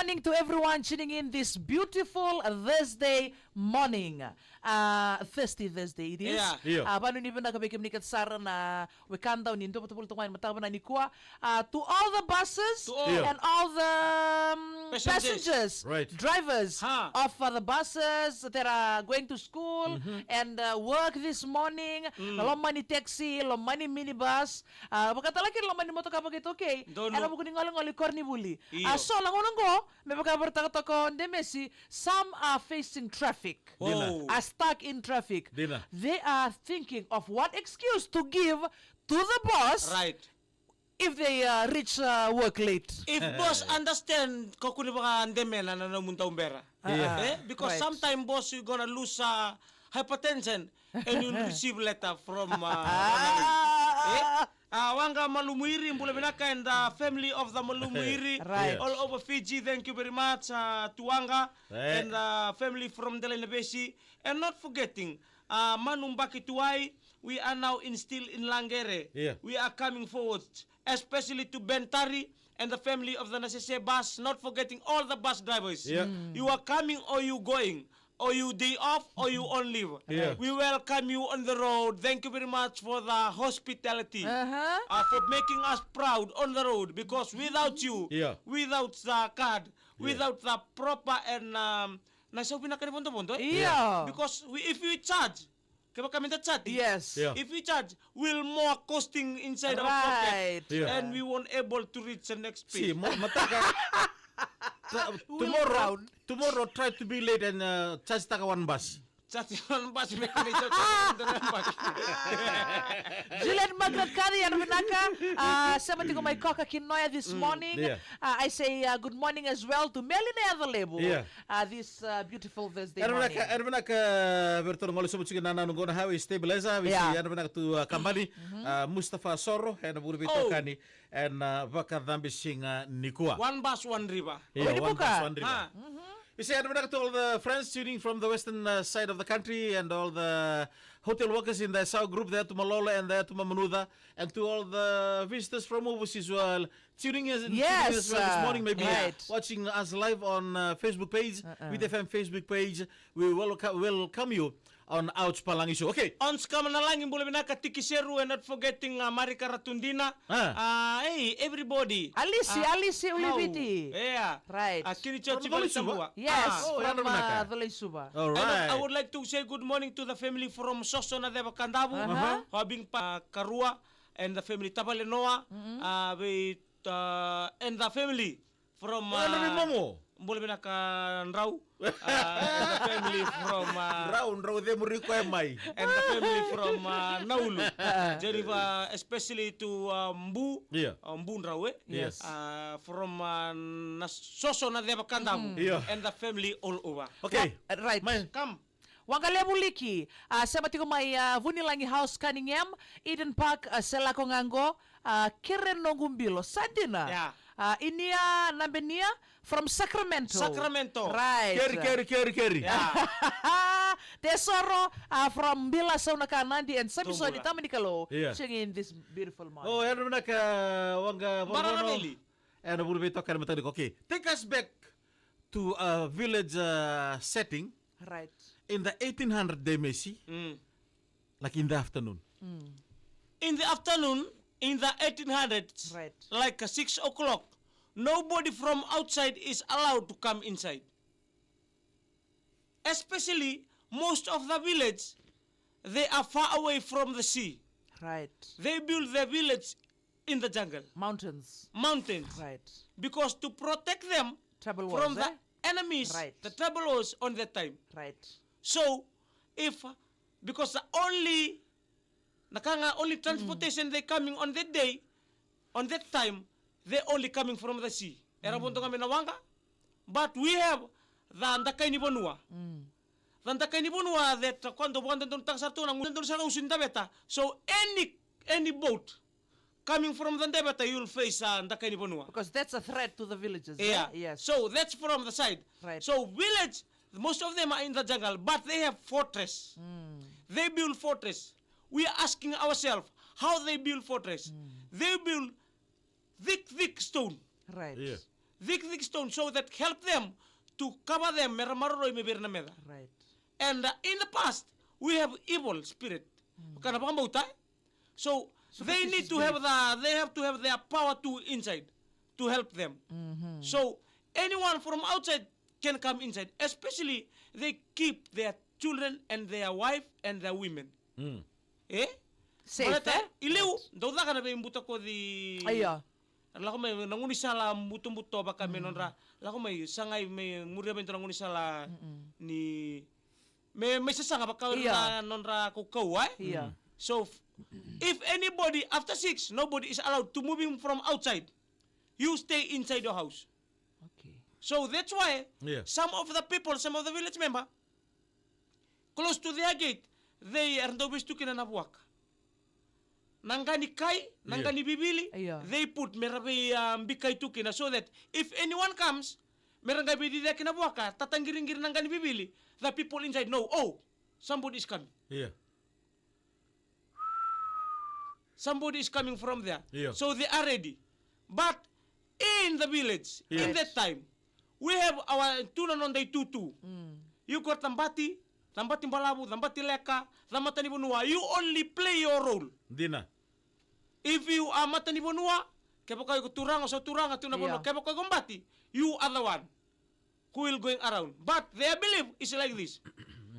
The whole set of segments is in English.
morning to everyone tuning in this beautiful Thursday morning. Thirsty Thursday it is. Yeah. Paano ni ba nakabikimnikat sara na wekanda unindo patupul-tungan mataba na nikwa. To all the buses and all the passengers, Right. drivers of the buses that are going to school and work this morning. Lomani taxi, lomani minibus. Pagkatalaki lomani motor kapag ito okay. Ano mo kuning ngoli korni buli. So langunang ko, may pagkabartakotako de Messi, some are facing traffic. Are stuck in traffic. They are thinking of what excuse to give to the boss. Right. If they reach work late. If boss understand ko kung baka andeme na namunta umbera. Because sometime boss you're gonna lose hypertension and you'll receive letter from Wanga Malumuiri Mbulebinaka and the family of the Malumuiri all over Fiji. Thank you very much to Wanga and the family from Delenebesi. And not forgetting Manumbaki Tuai, we are now still in Langere. We are coming forward, especially to Bentari and the family of the Nasese bus, not forgetting all the bus drivers. You are coming or you going, or you day off, or you on leave. We welcome you on the road. Thank you very much for the hospitality, for making us proud on the road, because without you, without the card, without the proper and because if we charge, if we charge, we'll more costing inside our pocket, and we won't able to reach the next page. Tomorrow try to be late and charge taka one bus. Juliet Magrakari and Renaka, 70 my coca kinoya this morning. I say good morning as well to Melina Avalebo this beautiful Thursday morning. Renaka bertolong oleh sebut nana nunggu highway stabilizer. We see Renaka to Kambani, Mustafa Soro, and Burubito Kani, and Vakadambi Singa Nikua. One bus, one river. One bus, one river. We say to all the friends tuning from the western side of the country and all the hotel workers in the South group there to Malola and there to Mamanuda, and to all the visitors from overseas as well tuning in as well this morning, maybe watching us live on Facebook page, with FM Facebook page. We welcome you on Ouch Palangi Show. Okay. On skama na lang yung Bulabinaka Tikiseru, and not forgetting Marika Ratundina. Hey, everybody. Alice Ulibiti. Right. Kinichochi Balisabua. Yes, from Valisuba. All right. I would like to say good morning to the family from Sosona Deva Kandabu, Habing Karua, and the family Tabalenoa, and the family from Bulabinaka Rau. And the family from and the family from Naulu, Geneva, especially to Mbu, Mbu Nrawe, from Sosona Deva Kandamu, and the family all over. Okay, right. Come. Wangalebuliki, sa matiko may Vunilangi House kaningem, Eden Park, Selakongango, Kiren Nogumbilo, Sandina. Inia Nambenia from Sacramento. Right. Kerry. Tesoro from Bila Saunakanandi and Sapisoni Tamanikalo singing in this beautiful morning. Oh, and Wanga and we'll be talking about it. Okay. Take us back to a village setting. Right. In the 1800 day, Messi, like in the afternoon. In the afternoon, in the 1800s, like 6 o'clock, nobody from outside is allowed to come inside. Especially, most of the village, they are far away from the sea. Right. They build their village in the jungle. Mountains. Right. Because to protect them from the enemies, the trouble was on that time. Right. So, because the only transportation they coming on that day, on that time, they only coming from the sea. But we have the Ndakaini Bonua. The Ndakaini Bonua that so any boat coming from the Ndebeta, you'll face Ndakaini Bonua. Because that's a threat to the villages. Yes. So that's from the side. Right. So village, most of them are in the jungle, but they have fortress. They build fortress. We are asking ourselves how they build fortress. They build thick stone. Right. thick stone so that help them to cover them meramaroi mebirna meda. Right. And in the past, we have evil spirit. So they need to have they have to have their power to inside to help them. So anyone from outside can come inside. Especially they keep their children and their wife and their women. Eh? Safe, eh? Iliw, daw da ka na ba yung buta ko di... Aya. Lako may nangunisala muto-muto baka menonra. Lako may sangay may muria bento nangunisala ni may sasanga baka na nonra ko kawai. Yeah. So if anybody after 6 nobody is allowed to moving from outside. You stay inside your house. Okay. So that's why Yeah. some of the people, some of the village member close to their gate, they are no wish to kinabuak. Nangani kai, nangani bibili, Yeah. they put merabi bikay tukina so that if anyone comes, merangay bidida kinabuaka, tatanggiring-gir nangani bibili, the people inside know, oh, somebody is coming. Yeah. Somebody is coming from there. Yeah. So they are ready. But in the village, in Yes. that time, we have our tunanonday tutu. You got tambati mbalabu, tambati leka, tambati bunua. You only play your role. Dina. If you are matani bonua, kepo kayo turang so turang at tunabono, Yeah. kepo kayo gombati, you are the one who will going around. But their belief is like this.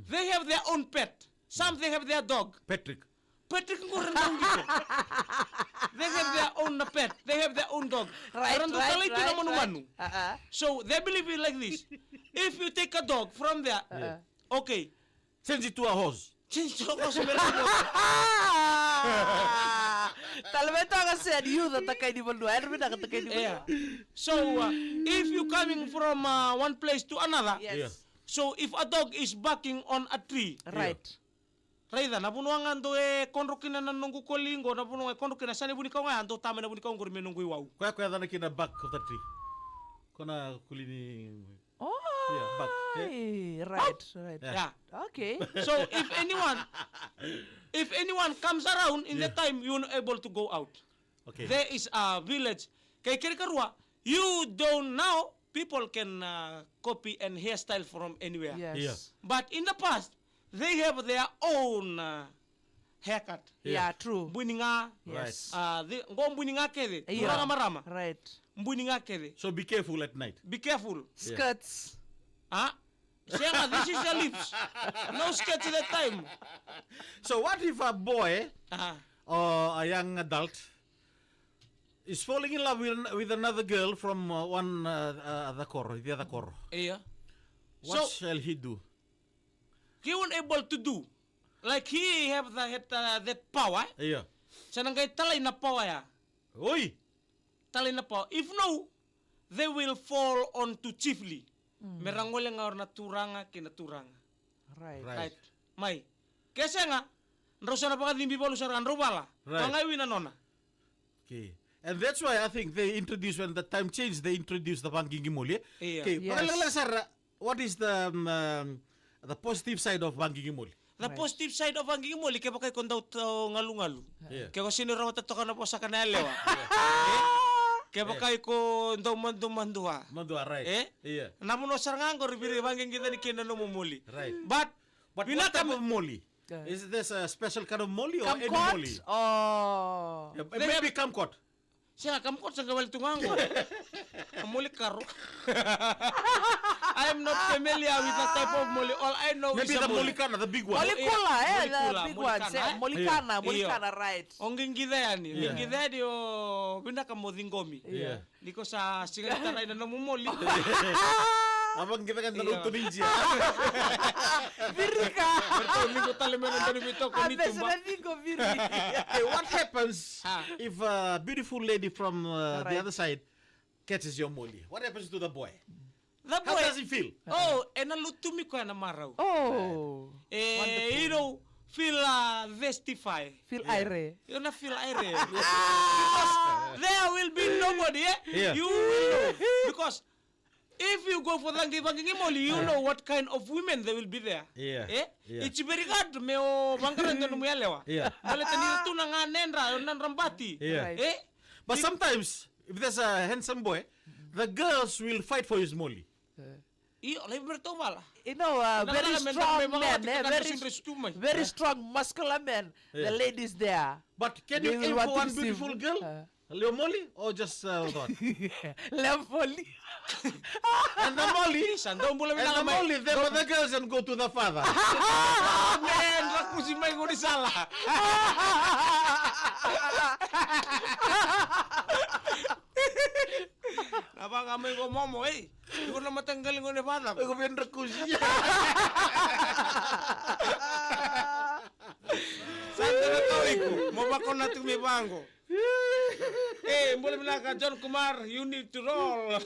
They have their own pet. Some they have their dog. Patrick. Patrick ko rin daw dito. They have their own pet. They have their own dog. Right, Karang right, totally right, tinamanu-manu. right. So they believe it like this. If you take a dog from there, okay, Change it to a horse. change to ako sa meron. Talvez agak said you that takay di berdua, erbe na takay di Yeah. berdua. So if you coming from one place to another, Yes. so if a dog is barking on a tree, Right. Raida, napunuangan do konrokina na nunggu kolingo, napunuangan konrokina sani buni kau nga, ando tama na buni kau ngurme nunggu iwau. Kuya dana kina back of the tree. Kona kulini. Oh, Yeah, back. right, right. Yeah. Okay. So if anyone comes around in that time, you're not able to go out. Okay. There is a village. Kay Kirikarua, you don't now, people can copy and hairstyle from anywhere. Yes. Yeah. But in the past, they have their own haircut. Yeah, true. Buninga, Yes. ngom buninga kede, Yeah. turanga marama, Right. buninga kede. So be careful at night. Be careful. Skirts. Ah, siya nga, this is the lips. No sketch at that time. So what if a boy Ah, or a young adult is falling in love with another girl from one the other koro? iya. What So, shall he do? he won't able to do. Like he have that power. Yeah. Sanangay talay na power ya. Oi. Talay na power. If no, they will fall onto chiefly. Merangol nga or naturanga kinaturanga. Right. Right. May. Kasi nga, nrosa na pagkat limbi bolu sa rubala. Right. Pangaywi na nona. Okay. And that's why I think they introduced, when the time changed, they introduced the Bangingimoli. Yeah. Okay. Yes. Sir, what is the positive side of Bangingimoli? The Right. positive side of ang gimuli, kaya pa kayo kung daw ngalu-ngalu. Yeah. Kaya kung sinura matato ka na po sa kanalewa. Kaya pa kayo kung daw mandu-manduha. Mandua, right. Eh? Yeah. Namun no sarang ko ribiri banging kita ni kinanumumuli. Right. But But what pinaka type of molly? Okay. Is this a special kind of molly or any Kumquat? molly? Oh. Yeah, They maybe kumquat. siya kamkot sa gawal tungango. Amuli karo. I am not familiar with that type of molly. All I know Maybe is a the molly. molikana, the big one. Molikula, Yeah. the Molikula, big one. molikana, eh? Molikana, Iyo. molikana, right. Onging gida yan. Yeah. Onging gida yan pinaka modingomi. Yeah. Di ko sa singalita na namumuli. Abang kita kan Iya. tanong Tunisia. Virika. Bertuli ko taliman ang danimito ko Abe, nito ba? sabi ko virika. Okay, what happens Ah. if a beautiful lady from the Right. other side catches your molly? What happens to the boy? The How boy, does he feel? oh, nalutumi ko yan na maraw. Oh. You know, feel vestify. Feel aire. You na feel aire. Because there will be nobody, eh? Yeah. You will know. Because if you go for Banging Moli, you know what kind of women they will be there. Yeah. Eh? Yeah. It's very hard. Meo bangkaran doon muyalewa. Yeah. Balita nito na nga nenra, nan rambati. Yeah. Right. Eh? But sometimes, if there's a handsome boy, the girls will fight for his Molly. Iyo, lebih bertoba lah. You know, very strong man, very strong, muscular man. The ladies there. But can They you will aim want for to one see beautiful him. girl? Leo Molly or just what? Lempoli. And the Molly, Sandong boleh and the bilang Molly, they were the girls and go to the father. men, aku si Mai kau salah. Apa kami ngomong mo Ikaw na matanggalin ko ni Father. Aku pengen rekusnya. Santo na to iku. Mo ba ko na tumibango? Boleh bilang ka John Kumar, you need to roll.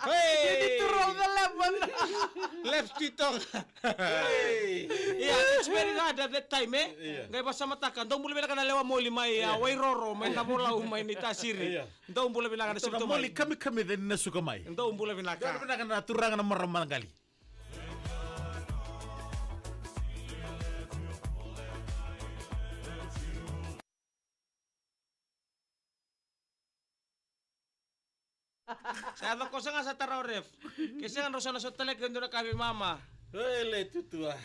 You need to roll the lemon. Left tito. It's very hard at that time, Gaya pa sa mata ka, daw boleh bilang ka na lewa mo limay, way roro, may namulaw, may nitasiri. Daw boleh bilang ka na The Molly kami din na sukamay. Daw boleh bilang ka. Kami na naturangan ng maramang gali. Saya ko sa nga sa taraw ref. Kasi nga rosa na sa talag gando na kami mama. Le tutua.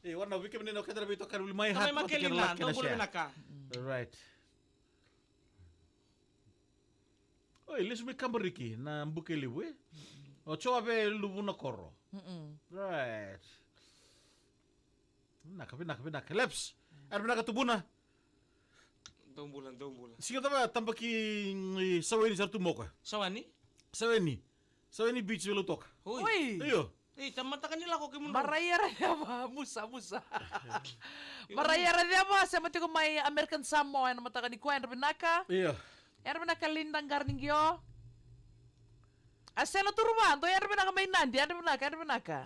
Warna wiki menino kadra bito kan may Kami hat makelina, daw boleh bilang ka. Right. Ilis mi kambariki na mbukeli we. O choa be lubu na korro. Right. Naka. Leps. Ar na katubuna. Daw bulan. Sige tama tambaki saweni sartu moka. Sawani? Saweni beach velo toka. Uy. Iyo. Tamata kanila ko kimun. Marayara dia ba? Musa. Marayara dia ba? Sa mati ko may American Samoa na mata ka ni Kuya Binaka. Iyo. Yan Binaka lindang garningyo. Asena turuman, to yan Binaka may nandi, yan Binaka.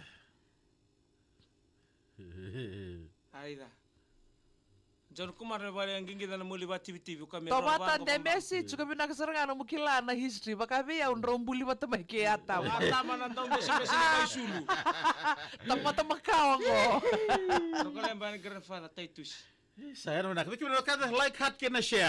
Aida. John Kumar na bali ang gingida na muli ba TV kami. Tomata de Messi, juga Binaka sarang mukila na history, baka biya un rombuli ba tamay kiyata. Tama na daw Messi na kay Sulu. Tamata makawang ko. Ano ka lang ba ni grandfather Titus? Saya nak. Tapi kita like hat kena share.